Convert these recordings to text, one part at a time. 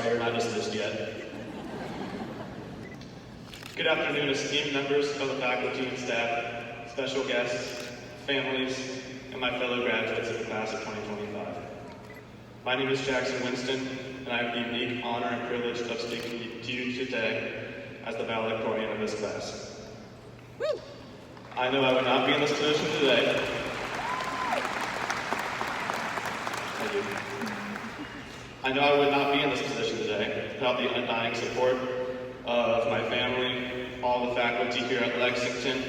you're not dismissed yet. Good afternoon, esteemed members, fellow faculty and staff, special guests, families, and my fellow graduates of the class of 2025. My name is Jackson Winston, and I have the unique honor and privilege of speaking to you today as the valedictorian of this class. Woo! I know I would not be in this position today. Thank you. I know I would not be in this position today without the undying support of my family, all the faculty here at Lexington,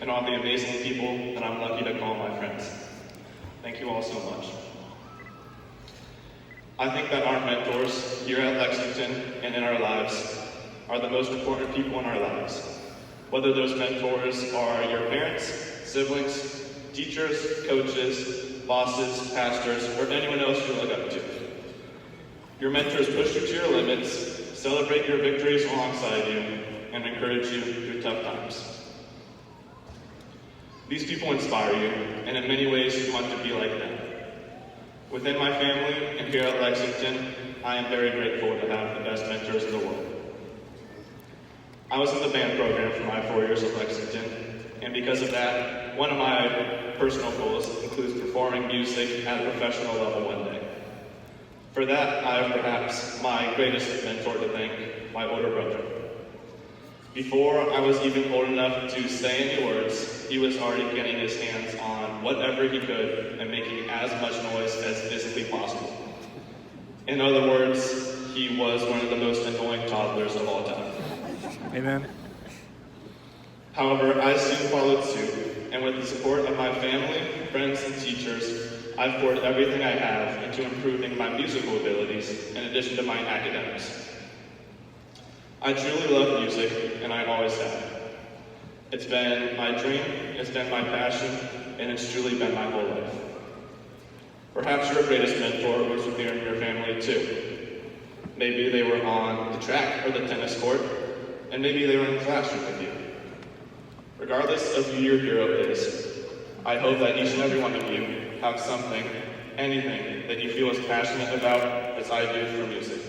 and all the amazing people that I'm lucky to call my friends. Thank you all so much. I think that our mentors here at Lexington and in our lives are the most important people in our lives. Whether those mentors are your parents, siblings, teachers, coaches, bosses, pastors, or anyone else you look up to. Your mentors push you to your limits, celebrate your victories alongside you, and encourage you through tough times. These people inspire you, and in many ways you want to be like them. Within my family and here at Lexington, I am very grateful to have the best mentors in the world. I was in the band program for my 4 years at Lexington, and because of that, one of my personal goals includes performing music at a professional level one day. For that, I have perhaps my greatest mentor to thank, my older brother. Before I was even old enough to say any words, he was already getting his hands on whatever he could and making as much noise as physically possible. In other words, he was one of the most annoying toddlers of all time. Amen. However, I soon followed suit, and with the support of my family, friends, and teachers, I've poured everything I have into improving my musical abilities in addition to my academics. I truly love music, and I always have. It's been my dream, it's been my passion, and it's truly been my whole life. Perhaps your greatest mentor was here in your family too. Maybe they were on the track or the tennis court, and maybe they were in the classroom with you. Regardless of who your hero is, I hope that each and every one of you have something, anything, that you feel as passionate about as I do for music.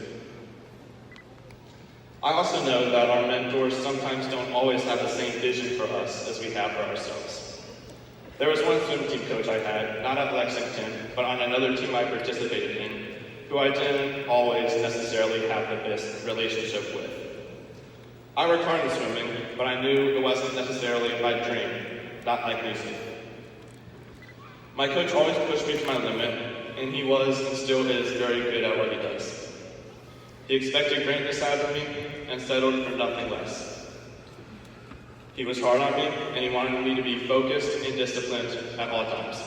I also know that our mentors sometimes don't always have the same vision for us as we have for ourselves. There was one swim team coach I had, not at Lexington, but on another team I participated in, who I didn't always necessarily have the best relationship with. I worked hard in swimming, but I knew it wasn't necessarily my dream, not like music. My coach always pushed me to my limit, and he was and still is very good at what he does. He expected greatness out of me and settled for nothing less. He was hard on me, and he wanted me to be focused and disciplined at all times.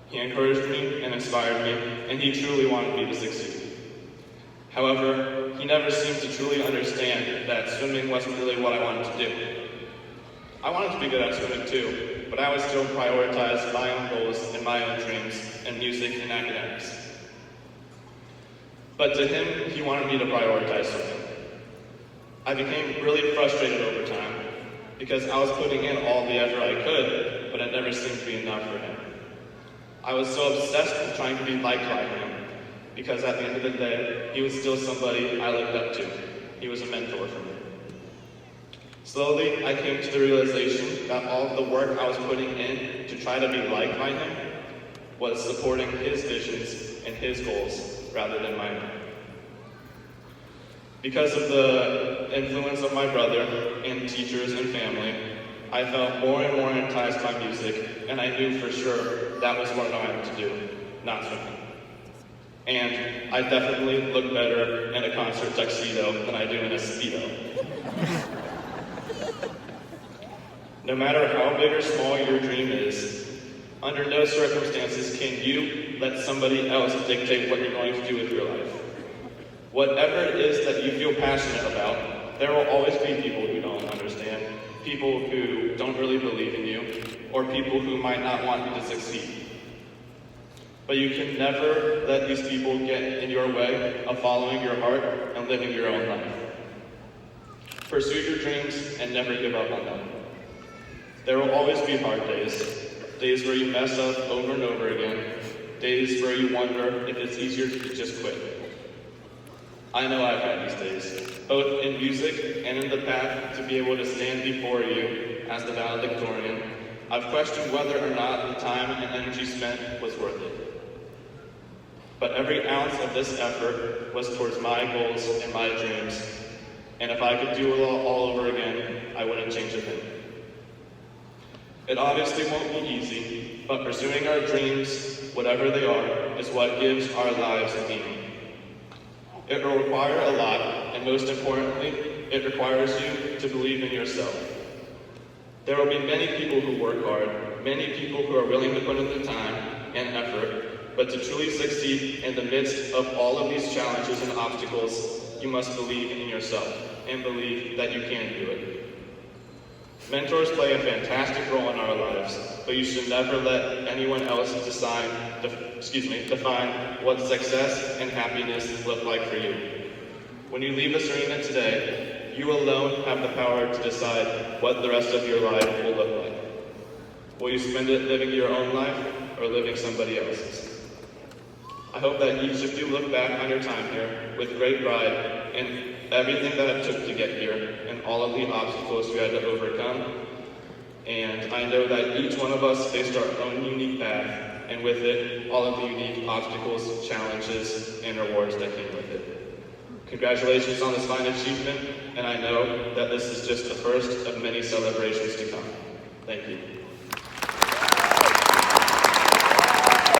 He encouraged me and inspired me, and he truly wanted me to succeed. However, he never seemed to truly understand that swimming wasn't really what I wanted to do. I wanted to be good at swimming too, but I would still prioritize my own goals and my own dreams in music and academics. But to him, he wanted me to prioritize swimming. I became really frustrated over time because I was putting in all the effort I could, but it never seemed to be enough for him. I was so obsessed with trying to be liked by him because at the end of the day, he was still somebody I looked up to. He was a mentor for me. Slowly, I came to the realization that all of the work I was putting in to try to be liked by him was supporting his visions and his goals rather than mine. Because of the influence of my brother and teachers and family, I felt more and more enticed by music, and I knew for sure that was what I wanted to do, not swimming. And I definitely look better in a concert tuxedo than I do in a Speedo. No matter how big or small your dream is, under no circumstances can you let somebody else dictate what you're going to do with your life. Whatever it is that you feel passionate about, there will always be people who don't understand, people who don't really believe in you, or people who might not want you to succeed. But you can never let these people get in your way of following your heart and living your own life. Pursue your dreams and never give up on them. There will always be hard days, days where you mess up over and over again, days where you wonder if it's easier to just quit. I know I've had these days, both in music and in the path to be able to stand before you as the valedictorian. I've questioned whether or not the time and energy spent was worth it. But every ounce of this effort was towards my goals and my dreams, and if I could do it all over again, I wouldn't change a thing. It obviously won't be easy, but pursuing our dreams, whatever they are, is what gives our lives a meaning. It will require a lot, and most importantly, it requires you to believe in yourself. There will be many people who work hard, many people who are willing to put in the time and effort, but to truly succeed in the midst of all of these challenges and obstacles, you must believe in yourself and believe that you can do it. Mentors play a fantastic role in our lives, but you should never let anyone else define what success and happiness look like for you. When you leave this arena today, you alone have the power to decide what the rest of your life will look like. Will you spend it living your own life or living somebody else's? I hope that each of you look back on your time here with great pride and everything that it took to get here and all of the obstacles we had to overcome. And I know that each one of us faced our own unique path, and with it, all of the unique obstacles, challenges, and rewards that came with it. Congratulations on this fine achievement, and I know that this is just the first of many celebrations to come. Thank you.